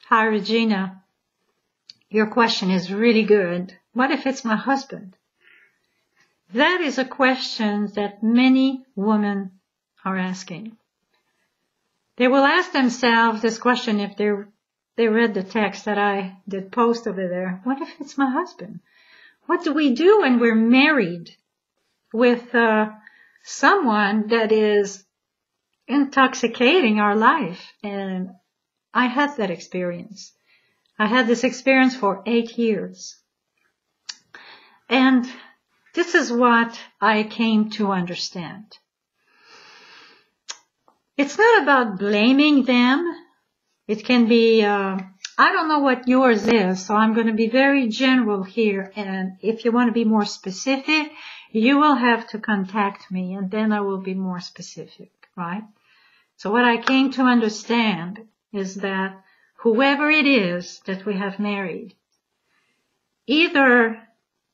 Hi, Regina. Your question is really good. What if it's my husband? That is a question that many women are asking. They will ask themselves this question if they read the text that I did post over there. What if it's my husband? What do we do when we're married with someone that is intoxicating our life? And I had that experience. I had this experience for 8 years. And this is what I came to understand. It's not about blaming them. It can be, I don't know what yours is, so I'm going to be very general here. And if you want to be more specific, you will have to contact me, and then I will be more specific, right? So what I came to understand is that whoever it is that we have married, either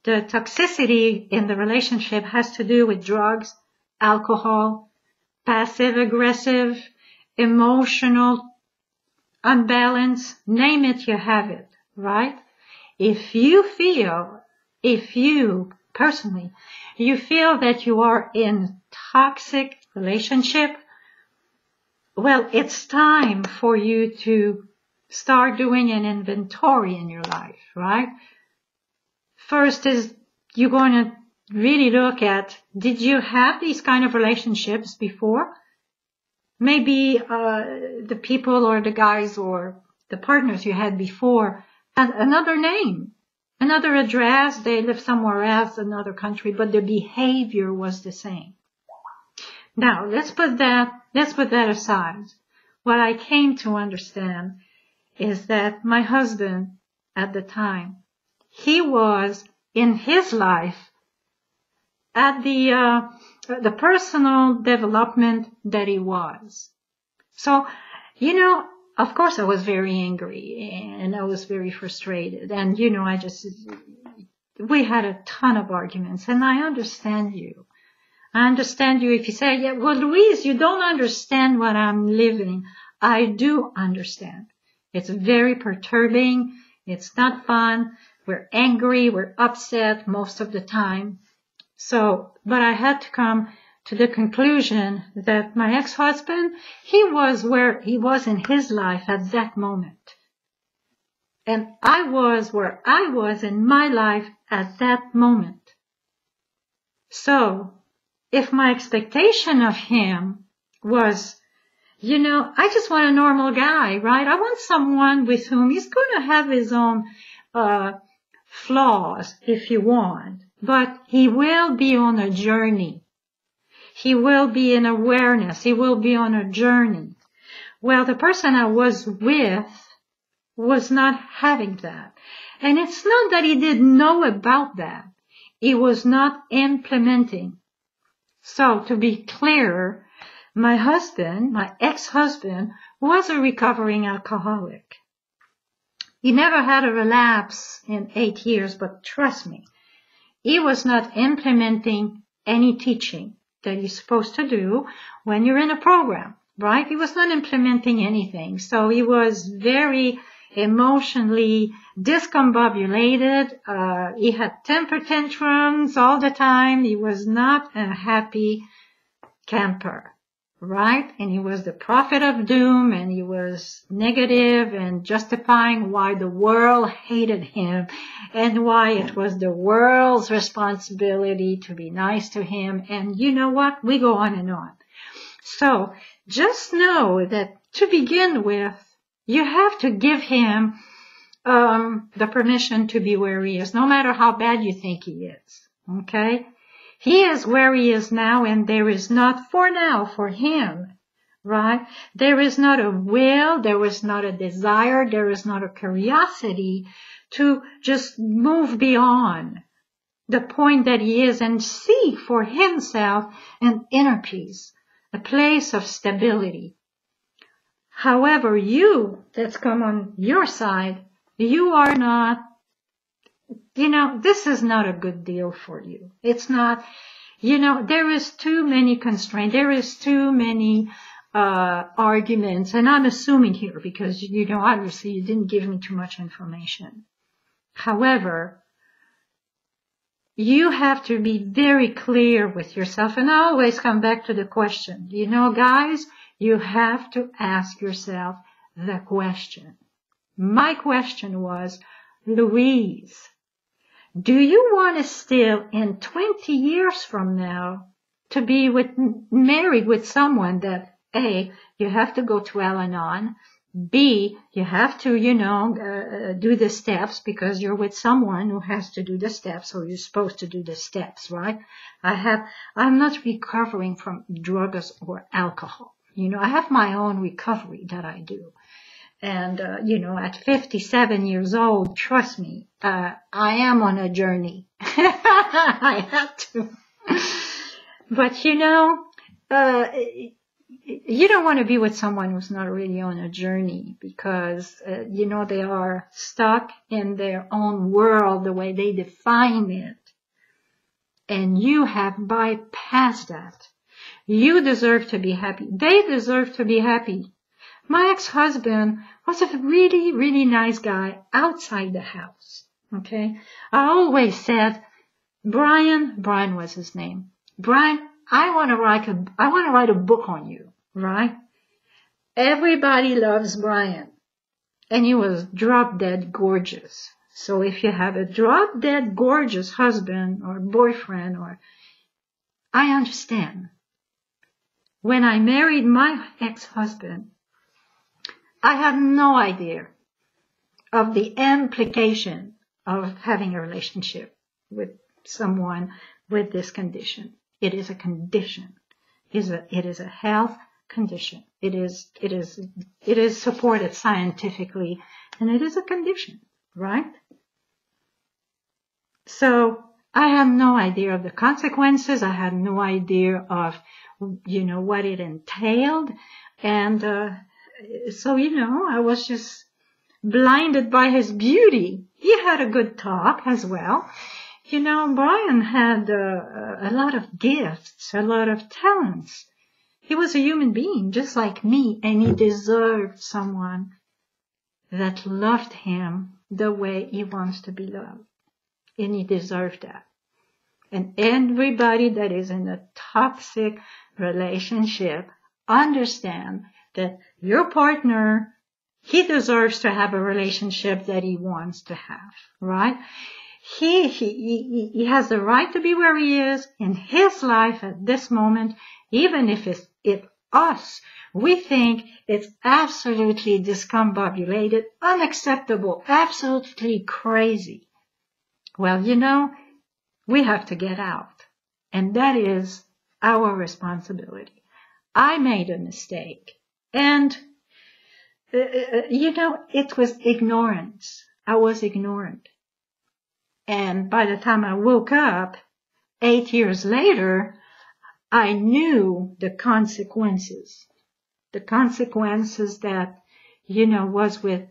the toxicity in the relationship has to do with drugs, alcohol, passive-aggressive, emotional unbalance, name it, you have it, right? If you personally, you feel that you are in toxic relationship, well, it's time for you to start doing an inventory in your life, right? First is you're going to really look at, did you have these kind of relationships before? Maybe the people or the guys or the partners you had before had another name, another address, they lived somewhere else, another country, but the behavior was the same. Now, let's put that aside. What I came to understand is that my husband at the time, he was in his life at the personal development that he was. So, of course I was very angry and I was very frustrated. And, we had a ton of arguments, and I understand you. I understand you if you say, yeah, well, Louise, you don't understand what I'm living. I do understand. It's very perturbing. It's not fun. We're angry. We're upset most of the time. So, but I had to come to the conclusion that my ex-husband, he was where he was in his life at that moment. And I was where I was in my life at that moment. So, if my expectation of him was, I just want a normal guy, right? I want someone with whom he's going to have his own flaws, if you want. But he will be on a journey. He will be in awareness. He will be on a journey. Well, the person I was with was not having that. And it's not that he didn't know about that. He was not implementing. So, to be clear, my husband, my ex-husband, was a recovering alcoholic. He never had a relapse in 8 years, but trust me, he was not implementing any teaching that you're supposed to do when you're in a program, right? He was not implementing anything. So he was very emotionally discombobulated. He had temper tantrums all the time. He was not a happy camper, right? And he was the prophet of doom, and he was negative and justifying why the world hated him and why it was the world's responsibility to be nice to him. And you know what? We go on and on. So just know that to begin with, you have to give him the permission to be where he is, no matter how bad you think he is. Okay? He is where he is now, and there is not, for now, for him, right? There is not a will, there is not a desire, there is not a curiosity to just move beyond the point that he is and seek for himself an inner peace, a place of stability. However, you that's come on your side, you are not, this is not a good deal for you. It's not, there is too many constraints. There is too many arguments, and I'm assuming here because, obviously you didn't give me too much information. However, you have to be very clear with yourself, and I always come back to the question. Guys, you have to ask yourself the question. My question was, Louise, do you want to still, in 20 years from now, to be married with someone that, A, you have to go to Al-Anon, B, you have to, do the steps because you're with someone who has to do the steps, or you're supposed to do the steps, right? I'm not recovering from drugs or alcohol. I have my own recovery that I do. And, at 57 years old, trust me, I am on a journey. I have to. But, you don't want to be with someone who's not really on a journey because, they are stuck in their own world, the way they define it. And you have bypassed that. You deserve to be happy. They deserve to be happy. My ex-husband was a really, really nice guy outside the house. Okay. I always said, Brian was his name. Brian, I want to write a book on you, right? Everybody loves Brian. And he was drop dead gorgeous. So if you have a drop dead gorgeous husband or boyfriend, I understand. When I married my ex-husband, I had no idea of the implication of having a relationship with someone with this condition. It is a condition. It is a health condition. It is supported scientifically, and it is a condition, right? So I had no idea of the consequences. I had no idea of, what it entailed. And, so, I was just blinded by his beauty. He had a good talk as well. Brian had a lot of gifts, a lot of talents. He was a human being just like me, and he deserved someone that loved him the way he wants to be loved. And he deserved that. And everybody that is in a toxic relationship understand that your partner, he deserves to have a relationship that he wants to have, right? He has the right to be where he is in his life at this moment, even if we think it's absolutely discombobulated, unacceptable, absolutely crazy. Well, we have to get out. And that is our responsibility. I made a mistake. And, it was ignorance. I was ignorant. And by the time I woke up, 8 years later, I knew the consequences. The consequences that, was with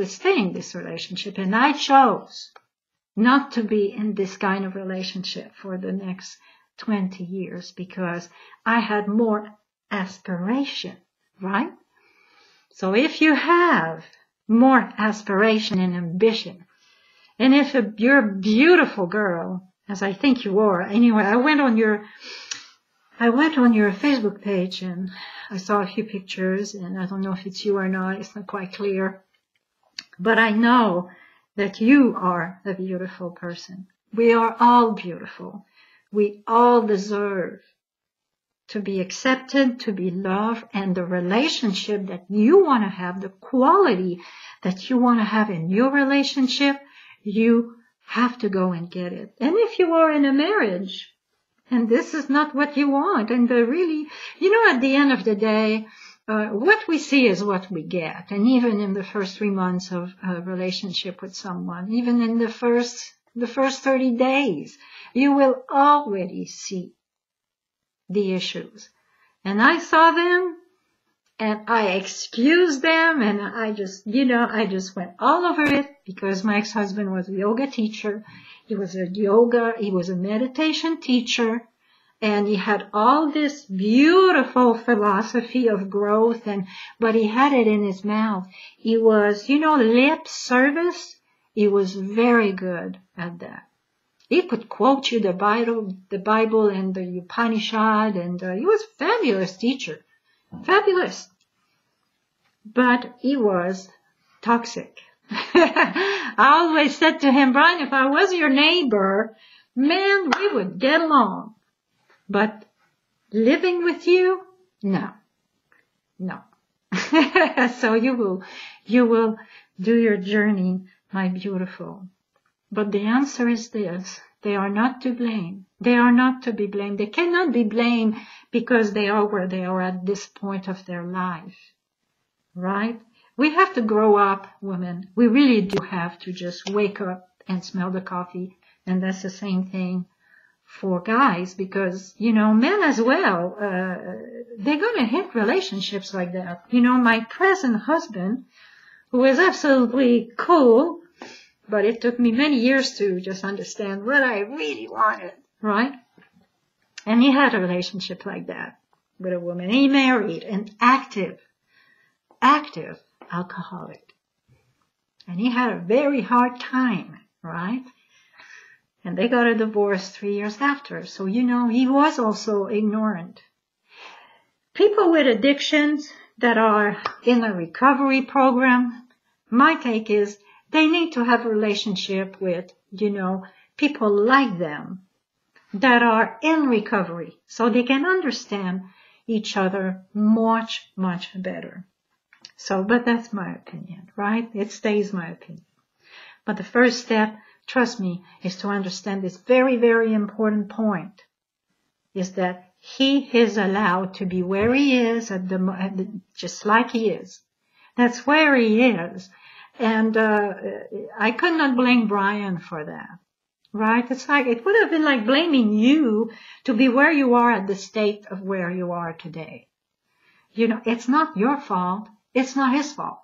staying in this relationship. And I chose not to be in this kind of relationship for the next 20 years because I had more aspiration, right? So if you have more aspiration and ambition, and if you're a beautiful girl, as I think you are, anyway, I went on your Facebook page and I saw a few pictures, and I don't know if it's you or not, it's not quite clear, but I know that you are a beautiful person. We are all beautiful. We all deserve to be accepted, to be loved, and the relationship that you want to have, the quality that you want to have in your relationship, you have to go and get it. And if you are in a marriage, and this is not what you want, and really, at the end of the day, what we see is what we get. And even in the first 3 months of a relationship with someone, even in the first 30 days, you will already see the issues. And I saw them, and I excused them, and I just went all over it because my ex-husband was a yoga teacher. He was a meditation teacher. And he had all this beautiful philosophy of growth, but he had it in his mouth. He was, lip service. He was very good at that. He could quote you the Bible and the Upanishad, and he was a fabulous teacher. Fabulous. But he was toxic. I always said to him, Brian, if I was your neighbor, man, we would get along. But living with you, no. So you will do your journey, my beautiful. But the answer is this: they are not to blame. They are not to be blamed. They cannot be blamed because they are where they are at this point of their life, right? We have to grow up, women. We really do have to just wake up and smell the coffee, and that's the same thing for guys, because, men as well, they're going to hit relationships like that. My present husband, who is absolutely cool, but it took me many years to just understand what I really wanted, right? And he had a relationship like that with a woman. He married an active alcoholic. And he had a very hard time, right? And they got a divorce 3 years after. So, he was also ignorant. People with addictions that are in a recovery program, my take is they need to have a relationship with, people like them that are in recovery so they can understand each other much, much better. So, but that's my opinion, right? It stays my opinion. But the first step, trust me, is to understand this very, very important point, is that he is allowed to be where he is just like he is. That's where he is. And I could not blame Brian for that, right? It would have been like blaming you to be where you are at the state of where you are today. It's not your fault. It's not his fault.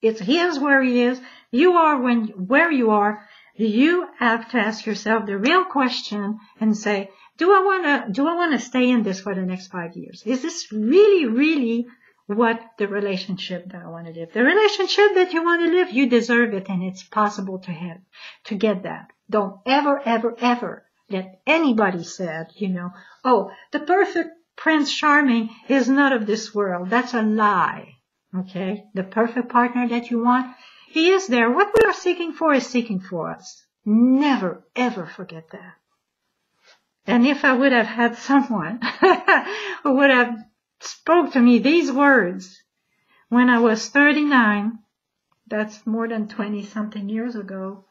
He is where he is. You are where you are. You have to ask yourself the real question and say, do I want to stay in this for the next 5 years? Is this really, really what the relationship that I want to live? The relationship that you want to live, you deserve it, and it's possible to get that. Don't ever, ever, ever let anybody say, oh, the perfect Prince Charming is not of this world. That's a lie. Okay? The perfect partner that you want, he is there. What we are seeking for is seeking for us. Never, ever forget that. And if I would have had someone who would have spoke to me these words when I was 39, that's more than 20 something years ago,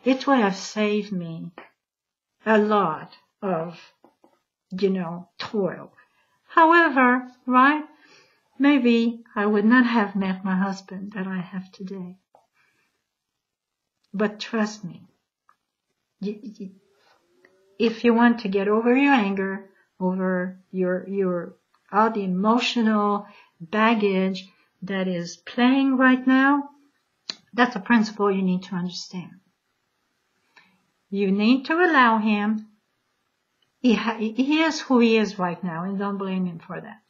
it would have saved me a lot of, toil. However, right? Maybe I would not have met my husband that I have today. But trust me, if you want to get over your anger, over all the emotional baggage that is playing right now, that's a principle you need to understand. You need to allow him. He is who he is right now, and don't blame him for that.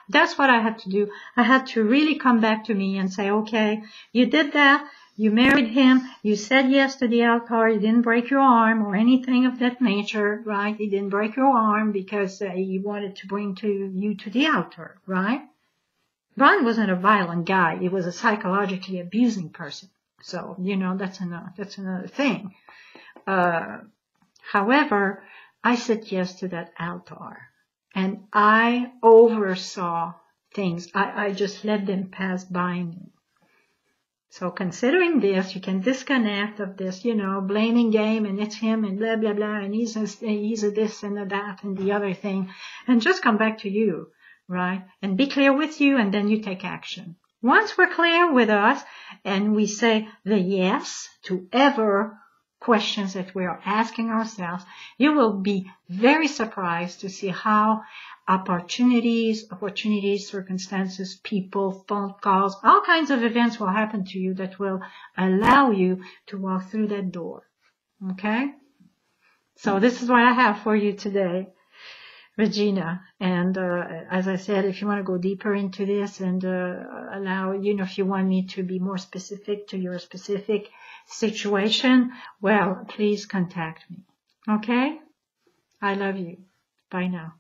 That's what I had to do. I had to really come back to me and say, okay, you did that. You married him. You said yes to the altar. You didn't break your arm or anything of that nature, right? He didn't break your arm because he wanted to bring you to the altar, right? Brian wasn't a violent guy. He was a psychologically abusing person. So, that's another thing. However, I said yes to that altar, and I oversaw things. I just let them pass by me. So considering this, you can disconnect of this, blaming game, and it's him, and blah, blah, blah, and he's a this and a that and the other thing, and just come back to you, right? And be clear with you, and then you take action. Once we're clear with us, and we say the yes to ever questions that we are asking ourselves, you will be very surprised to see how opportunities, circumstances, people, phone calls, all kinds of events will happen to you that will allow you to walk through that door. Okay? So this is what I have for you today. Regina. And as I said, if you want to go deeper into this and allow, if you want me to be more specific to your specific situation, well, please contact me. Okay? I love you. Bye now.